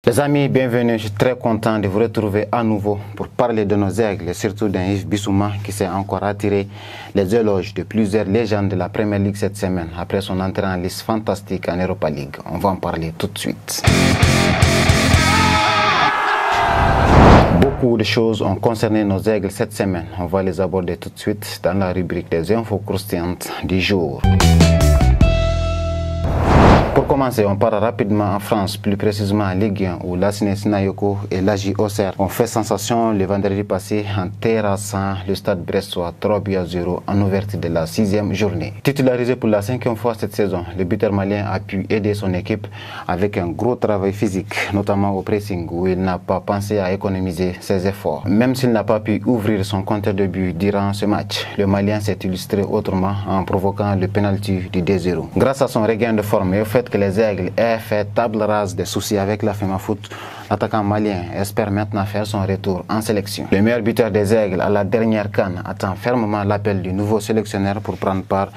Les amis, bienvenue. Je suis très content de vous retrouver à nouveau pour parler de nos aigles et surtout d'un Yves Bissouma qui s'est encore attiré les éloges de plusieurs légendes de la Premier League cette semaine après son entrée en liste fantastique en Europa League. On va en parler tout de suite. Beaucoup de choses ont concerné nos aigles cette semaine. On va les aborder tout de suite dans la rubrique des infos croustillantes du jour. Pour commencer, on part rapidement en France, plus précisément en Ligue 1, où l'Asné Sinayoko et l'AJ Auxerre ont fait sensation le vendredi passé en terrassant le stade brestois 3-0 en ouverture de la 6e journée. Titularisé pour la 5e fois cette saison, le buteur malien a pu aider son équipe avec un gros travail physique, notamment au pressing, où il n'a pas pensé à économiser ses efforts. Même s'il n'a pas pu ouvrir son compteur de but durant ce match, le malien s'est illustré autrement en provoquant le penalty du 2-0. Grâce à son regain de forme et au fait que les aigles aient fait table rase des soucis avec la FEMAFOOT, l'attaquant malien espère maintenant faire son retour en sélection. Le meilleur buteur des aigles à la dernière CAN attend fermement l'appel du nouveau sélectionneur pour prendre part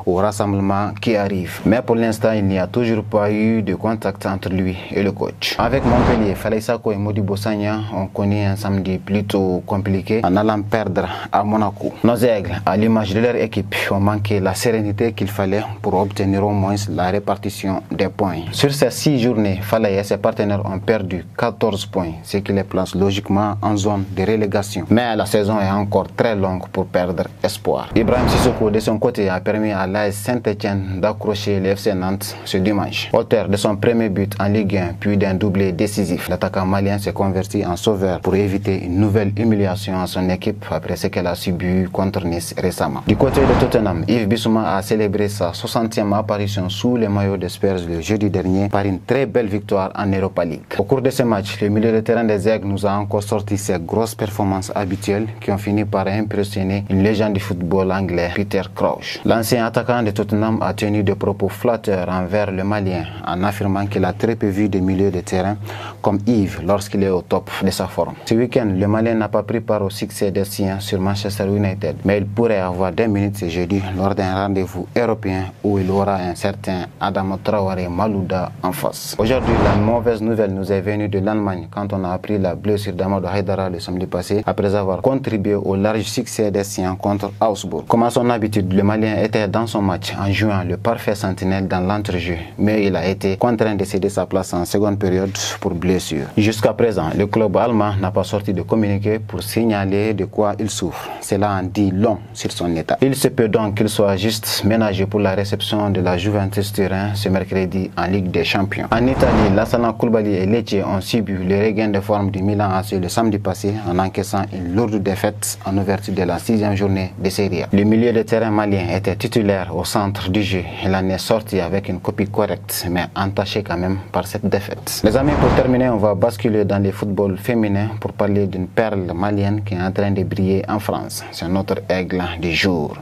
au rassemblement qui arrive. Mais pour l'instant, il n'y a toujours pas eu de contact entre lui et le coach. Avec Montpellier, Falaye Sako et Modibo Sagna ont connu un samedi plutôt compliqué en allant perdre à Monaco. Nos aigles, à l'image de leur équipe, ont manqué la sérénité qu'il fallait pour obtenir au moins la répartition des points. Sur ces 6 journées, Falaye et ses partenaires ont perdu 14 points, ce qui les place logiquement en zone de relégation. Mais la saison est encore très longue pour perdre espoir. Ibrahim Sissoko, de son côté, a permis à l'AS Saint-Etienne d'accrocher le FC Nantes ce dimanche. Auteur de son premier but en Ligue 1 puis d'un doublé décisif, l'attaquant malien s'est converti en sauveur pour éviter une nouvelle humiliation à son équipe après ce qu'elle a subi contre Nice récemment. Du côté de Tottenham, Yves Bissouma a célébré sa 60e apparition sous les maillots des Spurs le jeudi dernier par une très belle victoire en Europa League. Au cours de ce match, le milieu de terrain des Aigles nous a encore sorti ses grosses performances habituelles qui ont fini par impressionner une légende du football anglais, Peter Crouch. L'ancien attaquant de Tottenham a tenu des propos flatteurs envers le Malien en affirmant qu'il a très peu vu de milieux de terrain comme Yves lorsqu'il est au top de sa forme. Ce week-end, le Malien n'a pas pris part au succès des siens sur Manchester United, mais il pourrait avoir 10 minutes ce jeudi lors d'un rendez-vous européen où il aura un certain Adama Traoré Malouda en face. Aujourd'hui, la mauvaise nouvelle nous est venue de l'Allemagne quand on a appris la blessure d'Amadou Haidara le samedi passé après avoir contribué au large succès des siens contre Augsbourg. Comme à son habitude, le Malien était dans son match en jouant le parfait sentinelle dans l'entrejeu, mais il a été contraint de céder sa place en seconde période pour blessure. Jusqu'à présent, le club allemand n'a pas sorti de communiqué pour signaler de quoi il souffre. Cela en dit long sur son état. Il se peut donc qu'il soit juste ménagé pour la réception de la Juventus Turin ce mercredi en Ligue des Champions. En Italie, Lassana Koulibaly et Lecce ont subi le regain de forme du Milan AC le samedi passé en encaissant une lourde défaite en ouverture de la 6e journée de Serie A. Le milieu de terrain malien était titulaire au centre du jeu. Il en est sorti avec une copie correcte, mais entachée quand même par cette défaite. Les amis, pour terminer, on va basculer dans le football féminin pour parler d'une perle malienne qui est en train de briller en France. C'est notre aigle du jour.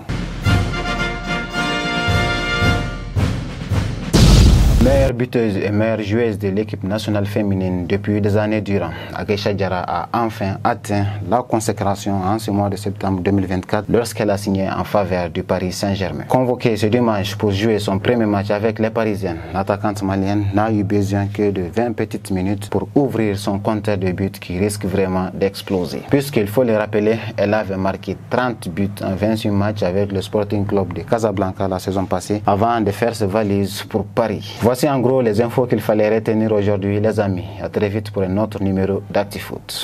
Meilleure buteuse et meilleure joueuse de l'équipe nationale féminine depuis des années durant, Aguecha Diarra a enfin atteint la consécration en ce mois de septembre 2024 lorsqu'elle a signé en faveur du Paris Saint-Germain. Convoquée ce dimanche pour jouer son premier match avec les Parisiennes, l'attaquante malienne n'a eu besoin que de 20 petites minutes pour ouvrir son compteur de buts qui risque vraiment d'exploser. Puisqu'il faut le rappeler, elle avait marqué 30 buts en 28 matchs avec le Sporting Club de Casablanca la saison passée avant de faire ses valises pour Paris. Voici en gros les infos qu'il fallait retenir aujourd'hui les amis. À très vite pour un autre numéro d'ActiFoot.